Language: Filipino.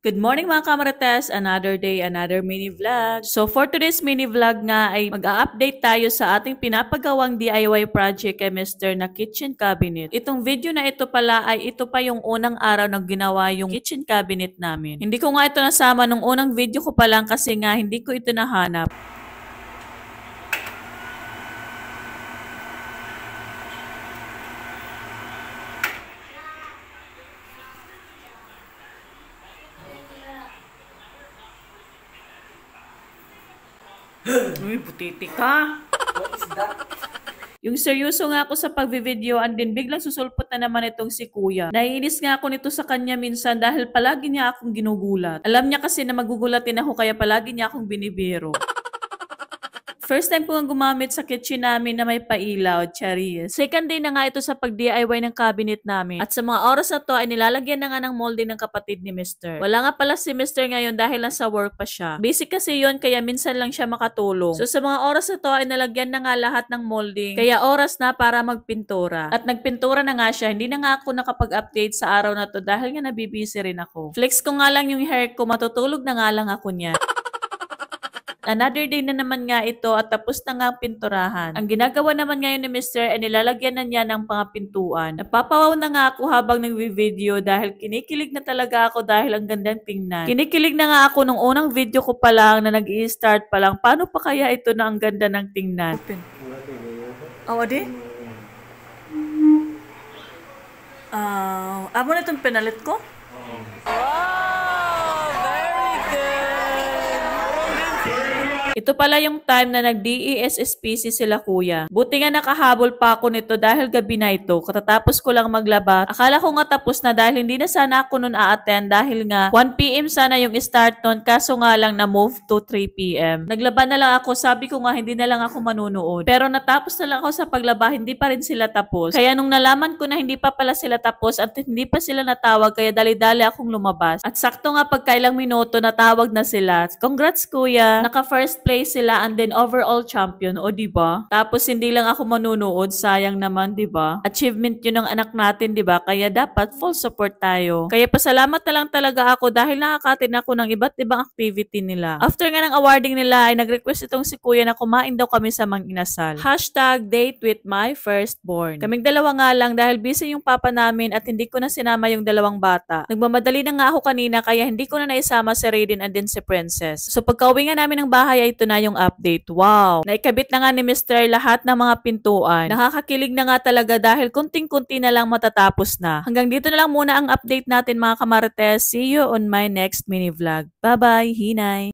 Good morning mga kamarites! Another day, another mini vlog. So for today's mini vlog nga ay mag-a-update tayo sa ating pinapagawang DIY project kay Mr. na kitchen cabinet. Itong video na ito pala ay ito pa yung unang araw na ginawa yung kitchen cabinet namin. Hindi ko nga ito nasama nung unang video ko pa lang kasi nga hindi ko ito nahanap. Uy, butiti ka. What is that? Yung seryoso nga ako sa pagvi-videoan din, biglang susulpot na naman itong si kuya. Naiinis nga ako nito sa kanya minsan dahil palagi niya akong ginugulat. Alam niya kasi na magugulatin ako kaya palagi niya akong binibiro. First time ko nga gumamit sa kitchen namin na may pailaw, charis. Second day na nga ito sa pag-DIY ng cabinet namin. At sa mga oras na to ay nilalagyan na nga ng molding ng kapatid ni Mr. Wala nga pala si Mr. ngayon dahil nasa work pa siya. Basic kasi yon kaya minsan lang siya makatulong. So sa mga oras na to ay nalagyan na nga lahat ng molding. Kaya oras na para magpintura. At nagpintura na nga siya. Hindi na nga ako nakapag-update sa araw na to dahil nga nabibisi rin ako. Flex ko nga lang yung hair ko, matutulog na nga lang ako niya. Another day na naman nga ito at tapos na nga ang pinturahan. Ang ginagawa naman ngayon ni Mr. ay nilalagyan na niya ng mga pintuan. Napapawaw na nga ako habang nagvi-video dahil kinikilig na talaga ako dahil ang gandang tingnan. Kinikilig na nga ako nung unang video ko pa lang na nag-i-start pa lang. Paano pa kaya ito na ang ganda ng tingnan? Open. Oh, adi? Amo na itong pinalit ko? Ito pala yung time na nag-DESSPC sila kuya. Buti nga nakahabol pa ako nito dahil gabi na ito. Katatapos ko lang maglaba. Akala ko nga tapos na dahil hindi na sana ako nun a-attend dahil nga 1 PM sana yung start nun kaso nga lang na move to 3 PM. Naglaba na lang ako. Sabi ko nga hindi na lang ako manunood. Pero natapos na lang ako sa paglaba, hindi pa rin sila tapos. Kaya nung nalaman ko na hindi pa pala sila tapos at hindi pa sila natawag kaya dali-dali akong lumabas. At sakto nga pagkailang minuto natawag na sila. Congrats kuya! Naka first place sila and then overall champion, o diba? Tapos hindi lang ako manunood, sayang naman, diba? Achievement yun ng anak natin, diba? Kaya dapat full support tayo. Kaya pasalamat na lang talaga ako dahil nakakatin ako ng iba't ibang activity nila. After nga ng awarding nila ay nag-request itong si kuya na kumain daw kami sa Mang Inasal. #date with my firstborn. Kaming dalawa nga lang dahil busy yung papa namin at hindi ko na sinama yung dalawang bata. Nagmamadali na nga ako kanina kaya hindi ko na naisama si Raiden and then si Princess. So pagka-uwi nga namin ng bahay ay ito na yung update. Wow! Naikabit na nga ni Mr. lahat ng mga pintuan. Nakakakilig na nga talaga dahil kunting-kunti na lang matatapos na. Hanggang dito na lang muna ang update natin mga kamarites. See you on my next mini vlog. Bye-bye! Hinay!